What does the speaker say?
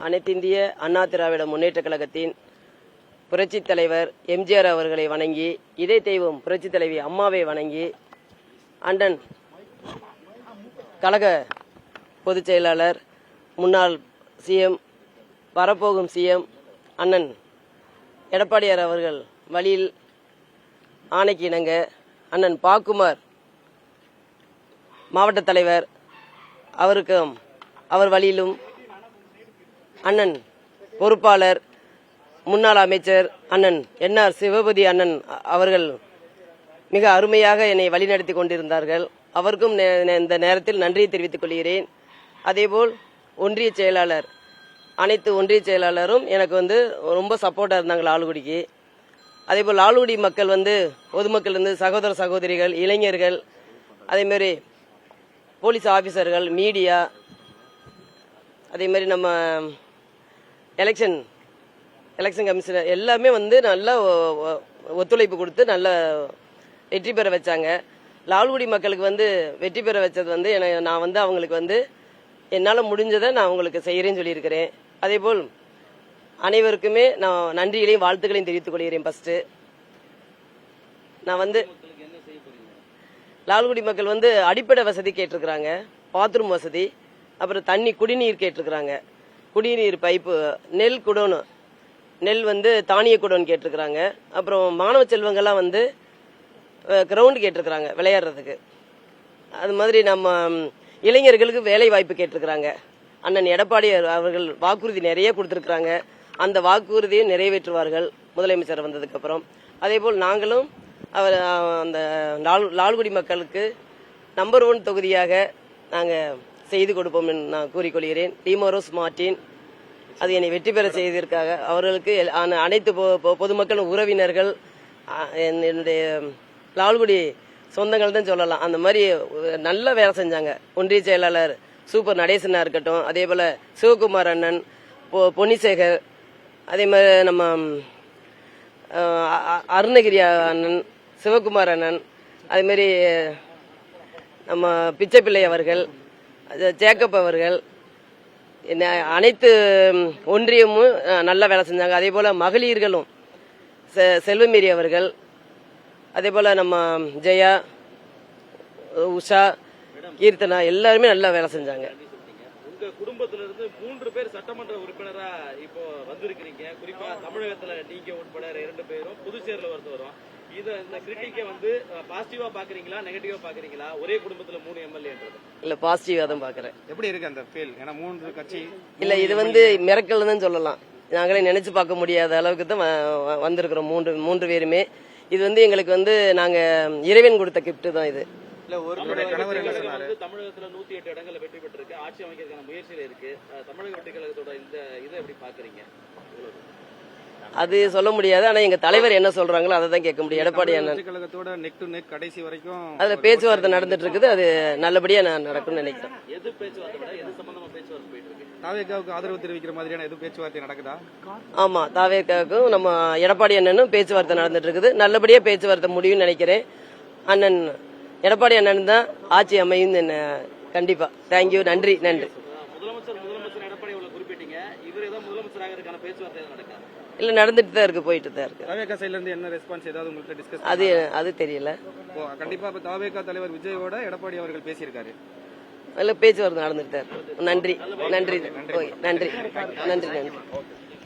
அனைத்திந்திய அண்ணா திராவிட முன்னேற்ற கழகத்தின் புரட்சித் தலைவர் எம்ஜிஆர் அவர்களை வணங்கி, இதய தெய்வம் புரட்சித் தலைவி அம்மாவை வணங்கி, அண்ணன் கழக பொதுச் செயலாளர், முன்னாள் சிஎம், வரப்போகும் சிஎம் அண்ணன் எடப்பாடியார் அவர்கள் வழியில் ஆணைக்கு இணங்க அண்ணன் பாக்குமார் மாவட்ட தலைவர் அவருக்கும் அவர் வழியிலும் அண்ணன் பொறுப்பாளர் முன்னாள் அமைச்சர் அண்ணன் என்ஆர் சிவபதி அண்ணன் அவர்கள் மிக அருமையாக என்னை வழிநடத்தி கொண்டிருந்தார்கள். அவருக்கும் இந்த நேரத்தில் நன்றியை தெரிவித்துக் கொள்கிறேன். அதேபோல் ஒன்றிய செயலாளர், அனைத்து ஒன்றிய செயலாளரும் எனக்கு ரொம்ப சப்போர்ட்டாக இருந்தாங்க லால்குடிக்கு. அதேபோல் லால்குடி மக்கள் பொதுமக்கள் சகோதர சகோதரிகள், இளைஞர்கள், அதேமாரி போலீஸ் ஆஃபீஸர்கள், மீடியா, அதேமாரி நம்ம எலெக்ஷன் கமிஷனர் எல்லாமே நல்ல ஒத்துழைப்பு கொடுத்து நல்ல வெற்றி பெற வச்சாங்க. லால்குடி மக்களுக்கு வெற்றி பெற வச்சது நான் அவங்களுக்கு என்னால் முடிஞ்சதை நான் அவங்களுக்கு செய்கிறேன்னு சொல்லியிருக்கிறேன். அதேபோல் அனைவருக்குமே நான் நன்றிகளையும் வாழ்த்துக்களையும் தெரிவித்துக் கொள்கிறேன். ஃபர்ஸ்ட் நான் லால்குடி மக்கள் அடிப்படை வசதி கேட்டிருக்கிறாங்க, பாத்ரூம் வசதி, அப்புறம் தண்ணி குடிநீர் கேட்டிருக்கிறாங்க, குடிநீர் பைப்பு, நெல் குடோனு, நெல் தானிய குடோன் கேட்டிருக்கிறாங்க. அப்புறம் மாணவ செல்வங்கள்லாம் கிரவுண்ட் கேட்டிருக்கிறாங்க விளையாடுறதுக்கு. அது மாதிரி நம்ம இளைஞர்களுக்கு வேலை வாய்ப்பு கேட்டிருக்கிறாங்க. அண்ணன் எடப்பாடி அவர்கள் வாக்குறுதி நிறைய கொடுத்திருக்கிறாங்க. அந்த வாக்குறுதியை நிறைவேற்றுவார்கள் முதலமைச்சர் வந்ததுக்கு அப்புறம். அதேபோல் நாங்களும் அவர் அந்த லால்குடி மக்களுக்கு நம்பர் 1 தொகுதியாக நாங்கள் செய்து கொடுப்போம் என்று நான் கூறிக்கொள்கிறேன். டிமோரோஸ் மார்டின் அது என்னை வெற்றி பெற செய்ததற்காக அவர்களுக்கு அனைத்து பொதுமக்கள், உறவினர்கள், என்னுடைய லால்குடி சொந்தங்கள் தான் சொல்லலாம். அந்த மாதிரி நல்ல வேலை செஞ்சாங்க. ஒன்றிய செயலாளர் சூப்பர் நடேசனா இருக்கட்டும், அதே போல சிவகுமார் அண்ணன், பொன்னிசேகர், அதே மாதிரி நம்ம அருணகிரி அண்ணன், சிவகுமார் அண்ணன், அதே மாதிரி நம்ம பிச்சைப்பிள்ளை அவர்கள், ஜேக்கப் அவர்கள், அனைத்து ஒன்றியமும் நல்ல வேலை செஞ்சாங்க. அதே போல மகளிர்களும் செல்வமேரி அவர்கள், அதே போல நம்ம ஜெயா, உஷா, கீர்த்தனா எல்லாருமே நல்லா வேலை செஞ்சாங்க. உங்க குடும்பத்திலிருந்து 3 பேர் சட்டமன்ற உறுப்பினரா இப்போ வந்திருக்கிறீங்க. குறிப்பா தமிழகத்துல நீங்க உட்பட 2 பேரும், புதுச்சேரியில ஒருத்தவரும். இந்த கிரிட்டிக்கை பாசிட்டிவா பாக்குறீங்களா, நெகட்டிவா பாக்குறீங்களா? ஒரே குடும்பத்துல 3 எம்எல்ஏன்றது இல்ல, பாசிட்டிவா தான் பாக்குறேன். எப்படி இருக்கு அந்த ஃபீல்? ஏன்னா 3 கட்சி இல்ல, இது மிரக்கல் தான் சொல்லலாம். நாங்களே நினைச்சு பார்க்க முடியாத அளவுக்கு தான் வந்திருக்கிறோம் 3 பேருமே. இது எங்களுக்கு நாங்க இறைவன் கொடுத்த கிஃப்ட் தான் இது. தமிழகத்துல 108 இடங்கள்ல வெற்றி பெற்றிருக்கு, ஆட்சி அமைக்கிறதுக்கான முயற்சியில இருக்கு. தமிழக வெற்றி கழகத்தோட இதை எப்படி பாக்குறீங்க? அது சொல்ல முடியாது. ஆனா எங்க தலைவர் என்ன சொல்றாங்களோ அதை தான் கேட்க முடியும். எடப்பாடி அண்ணன் கழகத்தோட நெக் டு நெக் கடைசி வரைக்கும் அதுல பேச்சுவார்த்தை நடந்துட்டு இருக்குது. அது நல்லபடியா நடக்கும்னு நினைக்கிறேன். எது பேச்சுவார்த்தை, எது சம்பந்தமா பேச்சுவார்த்தை போயிட்டு இருக்கு? தாவேக்காவுக்கு ஆதரவு தெரிவிக்கிற மாதிரியான எது பேச்சுவார்த்தை நடக்குதா? ஆமா, தாவேக்காவுக்கும் நம்ம எடப்பாடி அண்ணனும் பேச்சுவார்த்தை நடந்துட்டு இருக்குது. நல்லபடியா பேச்சுவார்த்தை முடியும்னு நினைக்கிறேன். அண்ணன் எடப்பாடி அண்ணன் தான் ஆட்சி அமையும் கண்டிப்பா. தேங்க்யூ, நன்றி. முதலமைச்சர் எடப்பாடி குறிப்பிட்டீங்க. இவர் ஏதாவது முதலமைச்சர் ஆகிறதுக்கான பேச்சுவார்த்தை நடக்குது? இல்ல, நடந்துட்டு தான் இருக்கு, போயிட்டு தான் இருக்கு. தாவேகா சைடுல இருந்து என்ன ரெஸ்பான்ஸ் ஏதாவது உங்களுக்கு டிஸ்கஸ்? அது தெரியல. கண்டிப்பா தாவேகா தலைவர் விஜயோட எடப்பாடி அவர்கள் பேசியிருக்காரு. இல்ல, பேச்சுவார்த்தை நடந்துட்டு தான் இருக்கு. நன்றி.